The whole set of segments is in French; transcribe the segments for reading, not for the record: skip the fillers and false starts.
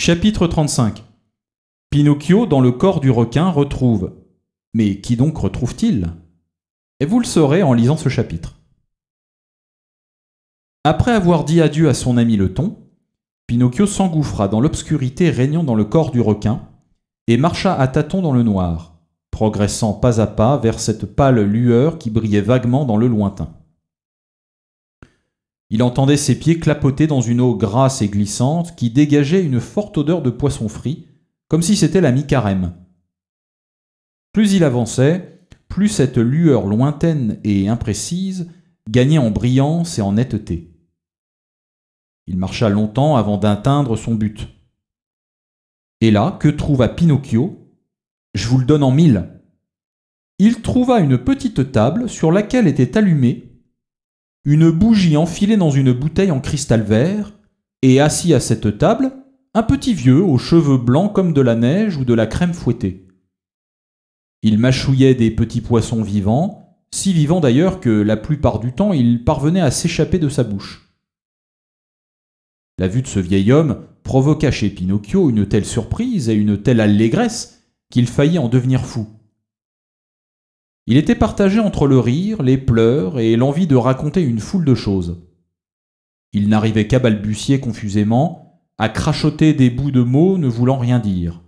Chapitre 35. Pinocchio, dans le corps du requin, retrouve. Mais qui donc retrouve-t-il? Et vous le saurez en lisant ce chapitre. Après avoir dit adieu à son ami le thon, Pinocchio s'engouffra dans l'obscurité régnant dans le corps du requin et marcha à tâtons dans le noir, progressant pas à pas vers cette pâle lueur qui brillait vaguement dans le lointain. Il entendait ses pieds clapoter dans une eau grasse et glissante qui dégageait une forte odeur de poisson frit, comme si c'était la mi-carême. Plus il avançait, plus cette lueur lointaine et imprécise gagnait en brillance et en netteté. Il marcha longtemps avant d'atteindre son but. Et là, que trouva Pinocchio? Je vous le donne en mille. Il trouva une petite table sur laquelle était allumée une bougie enfilée dans une bouteille en cristal vert, et assis à cette table, un petit vieux aux cheveux blancs comme de la neige ou de la crème fouettée. Il mâchouillait des petits poissons vivants, si vivants d'ailleurs que la plupart du temps ils parvenaient à s'échapper de sa bouche. La vue de ce vieil homme provoqua chez Pinocchio une telle surprise et une telle allégresse qu'il faillit en devenir fou. Il était partagé entre le rire, les pleurs et l'envie de raconter une foule de choses. Il n'arrivait qu'à balbutier confusément, à crachoter des bouts de mots ne voulant rien dire.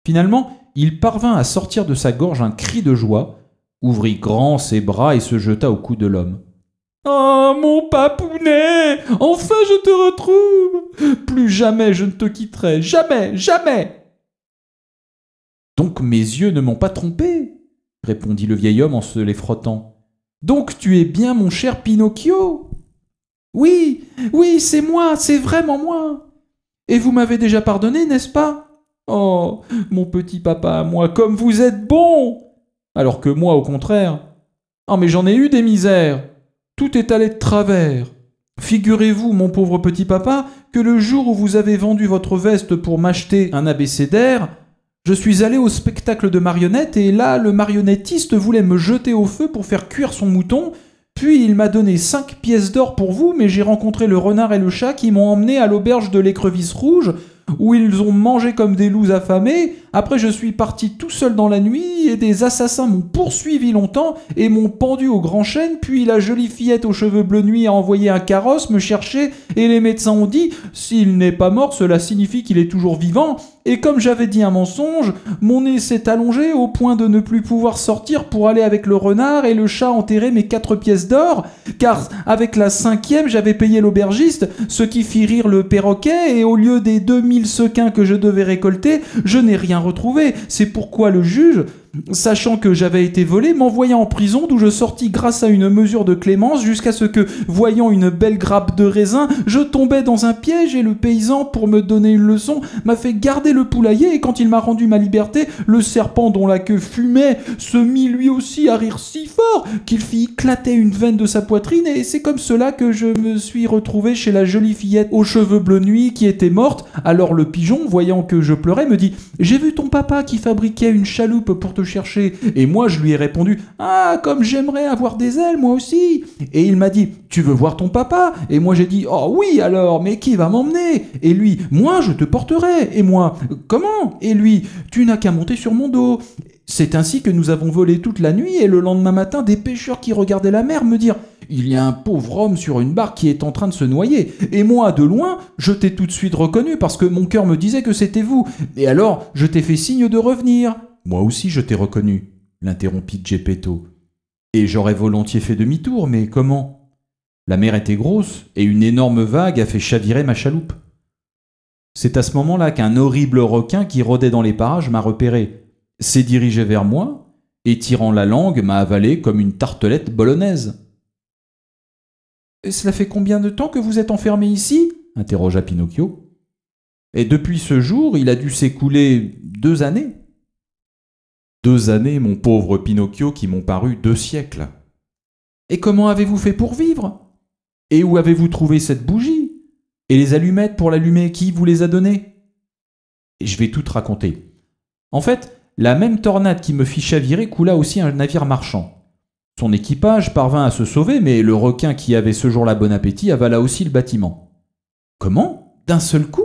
Finalement, il parvint à sortir de sa gorge un cri de joie, ouvrit grand ses bras et se jeta au cou de l'homme. « Oh, mon papounet! Enfin je te retrouve! Plus jamais je ne te quitterai! Jamais! Jamais! » « Donc mes yeux ne m'ont pas trompé !» répondit le vieil homme en se les frottant. « Donc tu es bien mon cher Pinocchio ?»« Oui, oui, c'est moi, c'est vraiment moi. Et vous m'avez déjà pardonné, n'est-ce pas? Oh, mon petit papa à moi, comme vous êtes bon! Alors que moi, au contraire. Ah, mais j'en ai eu des misères. Tout est allé de travers. Figurez-vous, mon pauvre petit papa, que le jour où vous avez vendu votre veste pour m'acheter un abécédaire, je suis allé au spectacle de marionnettes et là, le marionnettiste voulait me jeter au feu pour faire cuire son mouton, puis il m'a donné 5 pièces d'or pour vous, mais j'ai rencontré le renard et le chat qui m'ont emmené à l'auberge de l'Écrevisse Rouge, où ils ont mangé comme des loups affamés. Après, je suis parti tout seul dans la nuit, et des assassins m'ont poursuivi longtemps et m'ont pendu au grand chêne, puis la jolie fillette aux cheveux bleu nuit a envoyé un carrosse me chercher, et les médecins ont dit « S'il n'est pas mort, cela signifie qu'il est toujours vivant », et comme j'avais dit un mensonge, mon nez s'est allongé au point de ne plus pouvoir sortir pour aller avec le renard et le chat enterrer mes 4 pièces d'or, car avec la 5e, j'avais payé l'aubergiste, ce qui fit rire le perroquet, et au lieu des 2000 sequins que je devais récolter, je n'ai rien retrouvé. C'est pourquoi le juge, sachant que j'avais été volé, m'envoya en prison d'où je sortis grâce à une mesure de clémence jusqu'à ce que, voyant une belle grappe de raisin, je tombais dans un piège et le paysan, pour me donner une leçon, m'a fait garder le poulailler et quand il m'a rendu ma liberté, le serpent dont la queue fumait se mit lui aussi à rire si fort qu'il fit éclater une veine de sa poitrine et c'est comme cela que je me suis retrouvé chez la jolie fillette aux cheveux bleu nuit qui était morte. Alors le pigeon, voyant que je pleurais, me dit « J'ai vu ton papa qui fabriquait une chaloupe pour te chercher. » Et moi, je lui ai répondu « Ah, comme j'aimerais avoir des ailes, moi aussi !» Et il m'a dit « Tu veux voir ton papa ?» Et moi, j'ai dit « Oh oui, alors, mais qui va m'emmener ?» Et lui « Moi, je te porterai. » Et moi « Comment ?» Et lui « Tu n'as qu'à monter sur mon dos. » C'est ainsi que nous avons volé toute la nuit et le lendemain matin, des pêcheurs qui regardaient la mer me dirent « Il y a un pauvre homme sur une barque qui est en train de se noyer. » Et moi, de loin, je t'ai tout de suite reconnu parce que mon cœur me disait que c'était vous. Et alors, je t'ai fait signe de revenir. « Moi aussi, je t'ai reconnu, » l'interrompit Geppetto. « Et j'aurais volontiers fait demi-tour, mais comment ? La mer était grosse et une énorme vague a fait chavirer ma chaloupe. C'est à ce moment-là qu'un horrible requin qui rôdait dans les parages m'a repéré, s'est dirigé vers moi et, tirant la langue, m'a avalé comme une tartelette bolognaise. « Et cela fait combien de temps que vous êtes enfermé ici ?» interrogea Pinocchio. « Et depuis ce jour, il a dû s'écouler 2 années. » 2 années, mon pauvre Pinocchio, qui m'ont paru 2 siècles. « Et comment avez-vous fait pour vivre ? Et où avez-vous trouvé cette bougie ? Et les allumettes pour l'allumer, qui vous les a données ? » Et je vais tout te raconter. En fait, la même tornade qui me fit chavirer coula aussi un navire marchand. Son équipage parvint à se sauver, mais le requin qui avait ce jour-là bon appétit avala aussi le bâtiment. « Comment ? D'un seul coup ?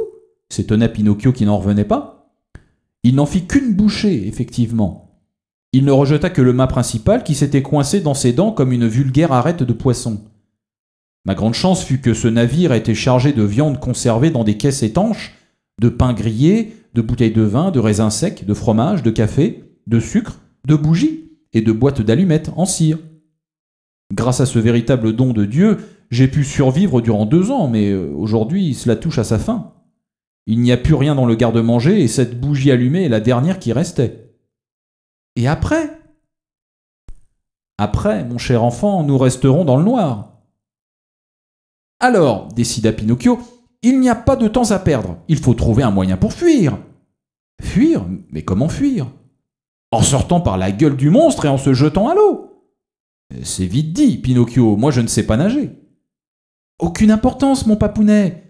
s'étonna Pinocchio qui n'en revenait pas. Il n'en fit qu'une bouchée, effectivement. Il ne rejeta que le mât principal qui s'était coincé dans ses dents comme une vulgaire arête de poisson. Ma grande chance fut que ce navire était chargé de viande conservée dans des caisses étanches, de pain grillé, de bouteilles de vin, de raisins secs, de fromage, de café, de sucre, de bougies et de boîtes d'allumettes en cire. Grâce à ce véritable don de Dieu, j'ai pu survivre durant 2 ans, mais aujourd'hui cela touche à sa fin. Il n'y a plus rien dans le garde-manger et cette bougie allumée est la dernière qui restait. Et après ? Après, mon cher enfant, nous resterons dans le noir. Alors, décida Pinocchio, il n'y a pas de temps à perdre. Il faut trouver un moyen pour fuir. Fuir ? Mais comment fuir ? En sortant par la gueule du monstre et en se jetant à l'eau. C'est vite dit, Pinocchio, moi je ne sais pas nager. Aucune importance, mon papounet.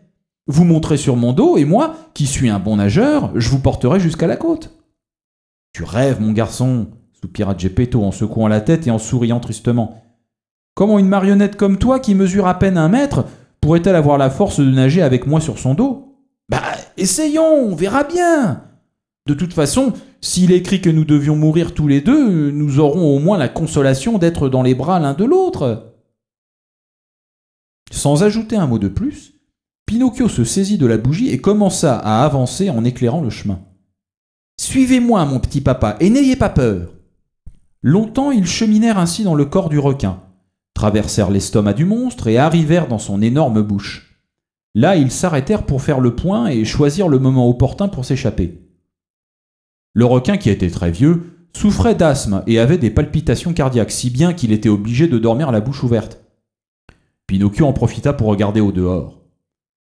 Vous monterez sur mon dos et moi, qui suis un bon nageur, je vous porterai jusqu'à la côte. Tu rêves, mon garçon, soupira Geppetto en secouant la tête et en souriant tristement. Comment une marionnette comme toi, qui mesure à peine 1 mètre, pourrait-elle avoir la force de nager avec moi sur son dos ? Bah, essayons, on verra bien. De toute façon, s'il est écrit que nous devions mourir tous les deux, nous aurons au moins la consolation d'être dans les bras l'un de l'autre. Sans ajouter un mot de plus, Pinocchio se saisit de la bougie et commença à avancer en éclairant le chemin. « Suivez-moi, mon petit papa, et n'ayez pas peur !» Longtemps, ils cheminèrent ainsi dans le corps du requin, traversèrent l'estomac du monstre et arrivèrent dans son énorme bouche. Là, ils s'arrêtèrent pour faire le point et choisir le moment opportun pour s'échapper. Le requin, qui était très vieux, souffrait d'asthme et avait des palpitations cardiaques, si bien qu'il était obligé de dormir la bouche ouverte. Pinocchio en profita pour regarder au dehors.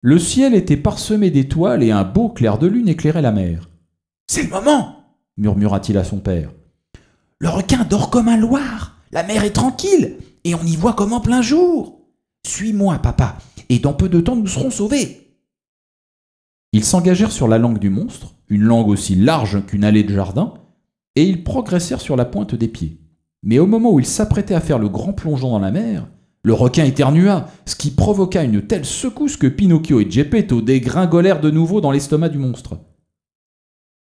Le ciel était parsemé d'étoiles et un beau clair de lune éclairait la mer. « C'est le moment !» murmura-t-il à son père. « Le requin dort comme un loir, la mer est tranquille, et on y voit comme en plein jour. Suis-moi, papa, et dans peu de temps nous serons sauvés. » Ils s'engagèrent sur la langue du monstre, une langue aussi large qu'une allée de jardin, et ils progressèrent sur la pointe des pieds. Mais au moment où ils s'apprêtaient à faire le grand plongeon dans la mer, le requin éternua, ce qui provoqua une telle secousse que Pinocchio et Geppetto dégringolèrent de nouveau dans l'estomac du monstre.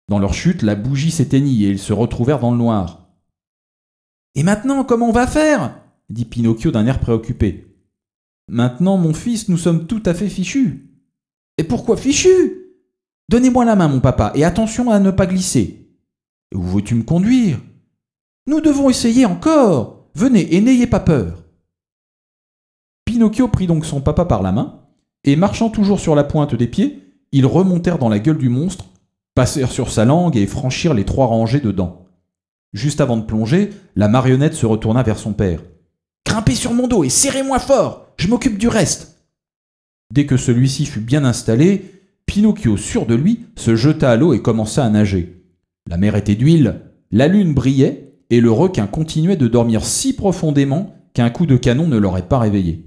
Dans leur chute, la bougie s'éteignit et ils se retrouvèrent dans le noir. « Et maintenant, comment on va faire ?» dit Pinocchio d'un air préoccupé. « Maintenant, mon fils, nous sommes tout à fait fichus. »« Et pourquoi fichus ? Donnez-moi la main, mon papa, et attention à ne pas glisser. »« Où veux-tu me conduire ? » ?»« Nous devons essayer encore. Venez et n'ayez pas peur. » Pinocchio prit donc son papa par la main, et marchant toujours sur la pointe des pieds, ils remontèrent dans la gueule du monstre, passèrent sur sa langue et franchirent les 3 rangées de dents. Juste avant de plonger, la marionnette se retourna vers son père. « Grimpez sur mon dos et serrez-moi fort, je m'occupe du reste !» Dès que celui-ci fut bien installé, Pinocchio, sûr de lui, se jeta à l'eau et commença à nager. La mer était d'huile, la lune brillait, et le requin continuait de dormir si profondément qu'un coup de canon ne l'aurait pas réveillé.